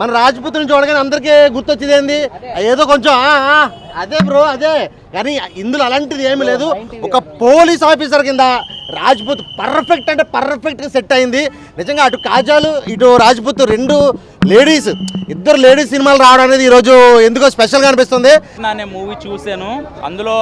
మన రాజ్పుత్ని చూడగానే అందరికీ గుర్తొచ్చేది ఏంది, ఏదో కొంచెం అదే బ్రో అదే. కానీ ఇందులో అలాంటిది ఏమీ లేదు. ఒక పోలీస్ ఆఫీసర్ కింద రాజ్పుత్ పర్ఫెక్ట్ అంటే పర్ఫెక్ట్గా సెట్ అయింది. నిజంగా అటు కాజాలు ఇటు రాజ్పుత్ రెండు లేడీస్, ఇద్దరు లేడీస్ సినిమాలు రావడం అనేది ఈరోజు ఎందుకో స్పెషల్గా అనిపిస్తుంది. నేను మూవీ చూశాను, అందులో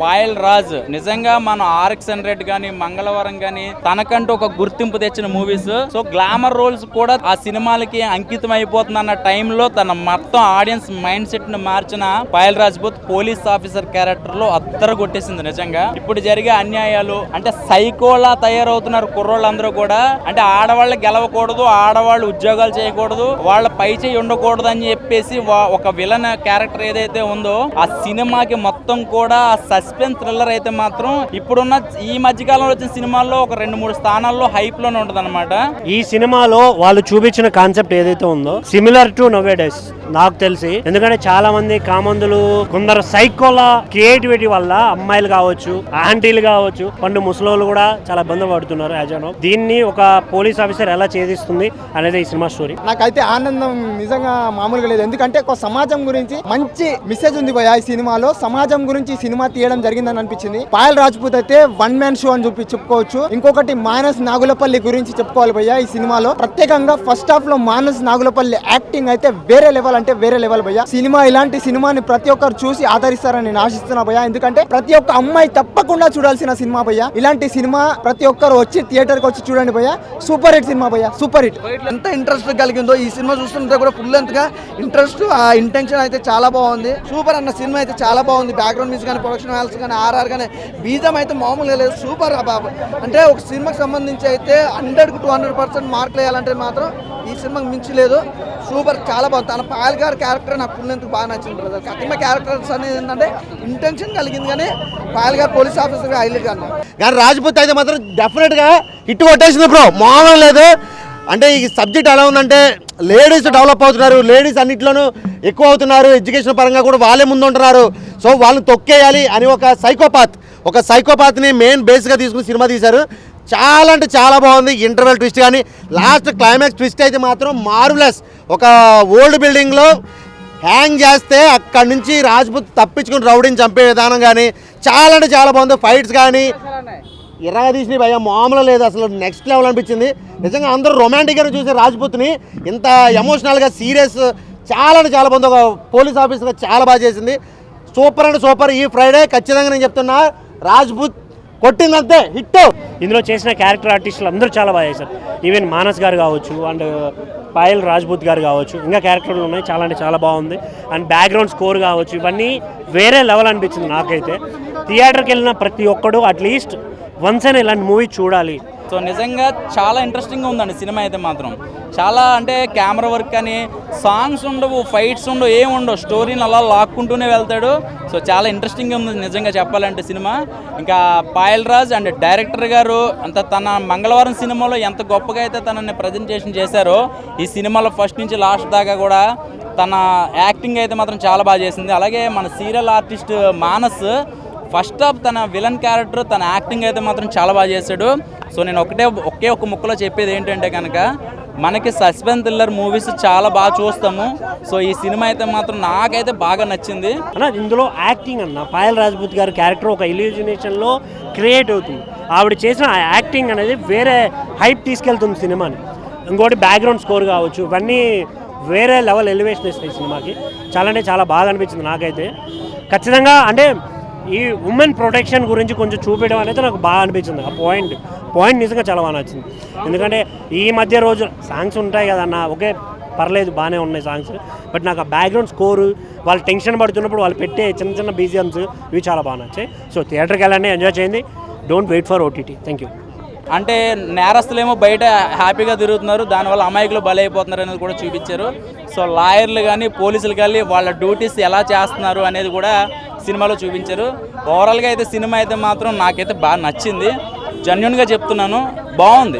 పాయల్ రాజ్ నిజంగా మన RX100 కానీ మంగళవారం కానీ తనకంటూ ఒక గుర్తింపు తెచ్చిన మూవీస్. సో గ్లామర్ రోల్స్ కూడా ఆ సినిమాలకి అంకితం అయిపోతుంది అన్న టైంలో తన మొత్తం ఆడియన్స్ మైండ్ సెట్ ని మార్చిన Payal Rajput police officer character లో అద్దర కొట్టేసింది. నిజంగా ఇప్పుడు జరిగే అన్యాయాలు అంటే సైకోలా తయారవుతున్నారు కుర్రోళ్ళందరూ కూడా. అంటే ఆడవాళ్ళు గెలవకూడదు, ఆడవాళ్ళు ఉద్యోగాలు చేయకూడదు, వాళ్ళ పై చేయి ఉండకూడదు అని చెప్పేసి ఒక విలన్ క్యారెక్టర్ ఏదైతే ఉందో ఆ సినిమాకి మొత్తం కూడా సస్పెన్స్ థ్రిల్లర్ అయితే మాత్రం ఇప్పుడున్న ఈ మధ్యకాలంలో వచ్చిన సినిమాల్లో ఒక 2-3 స్థానాల్లో హైప్ లోనే ఉంటది అనమాట. ఈ సినిమాలో వాళ్ళు చూపించిన కాన్సెప్ట్ ఏదైతే ఉందో సిమిలర్ టు నోవేడేస్ నాకు తెలిసి. ఎందుకంటే చాలా మంది కామందులు కొందరు సైకోల క్రియేటివిటీ వల్ల అమ్మాయిలు కావచ్చు, ఆంటీలు కావచ్చు, పండు ముసలోళ్ళు కూడా చాలా ఇబ్బంది పడుతున్నారు. దీన్ని ఒక పోలీస్ ఆఫీసర్ ఎలా ఛేదిస్తుంది అనేది ఈ సినిమా స్టోరీ. నాకైతే ఆనందం నిజంగా మామూలుగా లేదు. ఎందుకంటే ఒక సమాజం గురించి మంచి మెసేజ్ ఉంది భయ ఈ సినిమాలో. సమాజం గురించి ఈ సినిమా తీయడం జరిగిందని అనిపించింది. పాయల్ రాజ్పుత్ అయితే వన్ మ్యాన్ షో అని చెప్పుకోవచ్చు. ఇంకొకటి మానస్ నాగులపల్లి గురించి చెప్పుకోవాలి భయ్య. ఈ సినిమాలో ప్రత్యేకంగా ఫస్ట్ హాఫ్ లో మానస్ నాగులపల్లి యాక్టింగ్ అయితే వేరే లెవెల్ అంటే వేరే లెవెల్ భయ్య. సినిమా ఇలాంటి సినిమాని ప్రతి ఒక్కరు చూసి ఆదరిస్తారని నేను ఆశిస్తున్నా భయ్య. ఎందుకంటే ప్రతి ఒక్క అమ్మాయి తప్పకుండా చూడాల్సిన సినిమా భయ్య. ఇలాంటి సినిమా ప్రతి ఒక్కరు వచ్చి థియేటర్ కి వచ్చి చూడండి భయ్య. సూపర్ హిట్ సినిమా భయ్య, సూపర్ హిట్. ఎంత ఇంట్రెస్ట్ కలిగిందో ఈ సినిమా చూస్తుంటే కూడా ఫుల్ లెంత్ గా ఇంట్రెస్ట్, ఆ ఇంటెన్షన్ అయితే చాలా బాగుంది. సూపర్ అన్న సినిమా అయితే చాలా బాగుంది. బ్యాక్గ్రౌండ్ మ్యూజిక్ కానీ, ప్రొడక్షన్ వాల్స్ కానీ, RR కానీ, బీజం అయితే మామూలుగా లేదు. సూపర్ బాబు. అంటే ఒక సినిమాకి సంబంధించి అయితే 100కు 200% మార్కులు వేయాలంటే మాత్రం ఈ సినిమాకి మించి లేదు. సూపర్, చాలా బాగుంది. తన పాయల్ గారి క్యారెక్టర్ నాకు ఫుల్ లెంత్ బాగా నచ్చింది బ్రదర్. కతిమ క్యారెక్టర్స్ అనేది ఏంటంటే ఇంటెన్షన్ కలిగింది, కానీ పాయల్ గారు పోలీస్ ఆఫీసర్గా హైలైట్ అన్నారు. కానీ రాజ్పుత్ అయితే మాత్రం డెఫినెట్గా హిట్ కొట్టేసింది బ్రో, మామూలు లేదు. అంటే ఈ సబ్జెక్ట్ ఎలా ఉందంటే లేడీస్ డెవలప్ అవుతున్నారు, లేడీస్ అన్నింటిలోనూ ఎక్కువ అవుతున్నారు, ఎడ్యుకేషన్ పరంగా కూడా వాళ్ళే ముందు ఉంటున్నారు. సో వాళ్ళని తొక్కేయాలి అని ఒక సైకోపాత్ని మెయిన్ బేస్గా తీసుకుని సినిమా తీశారు. చాలా అంటే చాలా బాగుంది. ఇంటర్వెల్ ట్విస్ట్ కానీ లాస్ట్ క్లైమాక్స్ ట్విస్ట్ అయితే మాత్రం మార్వెలస్. ఒక ఓల్డ్ బిల్డింగ్లో హ్యాంగ్ చేస్తే అక్కడి నుంచి రాజ్పుత్ తప్పించుకుని రౌడీని చంపే విధానం కానీ చాలా అంటే చాలా బాగుంది. ఫైట్స్ కానీ ఎర్రగా తీసినవి భయ్య, మామూలు లేదు, అసలు నెక్స్ట్ లెవెల్ అనిపించింది. నిజంగా అందరూ రొమాంటిక్గా చూసే రాజ్పుత్ని ఇంత ఎమోషనల్గా సీరియస్ చాలా అంటే చాలా బాగుంది. ఒక పోలీస్ ఆఫీసర్గా చాలా బాగా చేసింది. సూపర్ అంటే సూపర్. ఈ ఫ్రైడే ఖచ్చితంగా నేను చెప్తున్నా రాజ్పుత్ కొట్టిందంతే హిట్. ఇందులో చేసిన క్యారెక్టర్ ఆర్టిస్టులు అందరూ చాలా బాగా చేశారు. ఈవెన్ మానస్ గారు కావచ్చు అండ్ పాయల్ రాజ్పుత్ గారు కావచ్చు, ఇంకా క్యారెక్టర్లు ఉన్నాయి, చాలా అంటే చాలా బాగుంది. అండ్ బ్యాక్గ్రౌండ్ స్కోర్ కావచ్చు, ఇవన్నీ వేరే లెవెల్ అనిపించింది నాకైతే. థియేటర్కి వెళ్ళిన ప్రతి ఒక్కడు అట్లీస్ట్ వన్స్ అయినా ఇలాంటి మూవీ చూడాలి. సో నిజంగా చాలా ఇంట్రెస్టింగ్గా ఉందండి సినిమా అయితే మాత్రం. చాలా అంటే కెమెరా వర్క్ కానీ, సాంగ్స్ ఉండవు, ఫైట్స్ ఉండవు, ఏమి ఉండవు, స్టోరీని అలా లాక్కుంటూనే వెళ్తాడు. సో చాలా ఇంట్రెస్టింగ్గా ఉంది నిజంగా చెప్పాలంటే సినిమా. ఇంకా పాయల్ రాజ్ అండ్ డైరెక్టర్ గారు అంత తన మంగళవారం సినిమాలో ఎంత గొప్పగా అయితే తనని ప్రజెంటేషన్ చేశారో, ఈ సినిమాలో ఫస్ట్ నుంచి లాస్ట్ దాకా కూడా తన యాక్టింగ్ అయితే మాత్రం చాలా బాగా చేసింది. అలాగే మన serial artist Manas first half తన విలన్ క్యారెక్టర్, తన యాక్టింగ్ అయితే మాత్రం చాలా బాగా చేశాడు. సో నేను ఒకే ఒక ముక్కలో చెప్పేది ఏంటంటే కనుక మనకి సస్పెన్స్ థ్రిల్లర్ మూవీస్ చాలా బాగా చూస్తాము. సో ఈ సినిమా అయితే మాత్రం నాకైతే బాగా నచ్చింది. అన్న ఇందులో యాక్టింగ్ అన్న పాయల్ రాజ్పుత్ గారి క్యారెక్టర్ ఒక ఇల్యూజినేషన్లో క్రియేట్ అవుతుంది. ఆవిడ చేసిన ఆ యాక్టింగ్ అనేది వేరే హైప్ తీసుకెళ్తుంది సినిమాని. ఇంకోటి బ్యాక్గ్రౌండ్ స్కోర్ కావచ్చు, ఇవన్నీ వేరే లెవెల్ ఎలివేషన్ ఇస్తాయి సినిమాకి. చాలా అంటే చాలా బాగా అనిపించింది నాకైతే. ఖచ్చితంగా అంటే ఈ ఉమెన్ ప్రొటెక్షన్ గురించి కొంచెం చూపించడం అనేది నాకు బాగా అనిపించింది. ఆ పాయింట్ నిజంగా చాలా బాగా నచ్చింది. ఎందుకంటే ఈ మధ్య రోజు సాంగ్స్ ఉంటాయి కదన్న, ఓకే పర్లేదు బాగానే ఉన్నాయి సాంగ్స్, బట్ నాకు ఆ బ్యాక్గ్రౌండ్ స్కోరు, వాళ్ళు టెన్షన్ పడుతున్నప్పుడు వాళ్ళు పెట్టే చిన్న చిన్న బీజిఎమ్స్ ఇవి చాలా బాగా నచ్చాయి. సో థియేటర్కి వెళ్ళండి, ఎంజాయ్ చేయండి. Don't wait for OTT. Thank you. అంటే నేరస్తులేమో బయట హ్యాపీగా తిరుగుతున్నారు, దానివల్ల అమాయకులు బలైపోతున్నారు అనేది కూడా చూపించారు. సో లాయర్లు కానీ పోలీసులు కానీ వాళ్ళ డ్యూటీస్ ఎలా చేస్తున్నారు అనేది కూడా సినిమాలో చూపించారు. ఓవరాల్గా అయితే సినిమా అయితే మాత్రం నాకైతే బాగా నచ్చింది. జెన్యూన్గా చెప్తున్నాను, బాగుంది.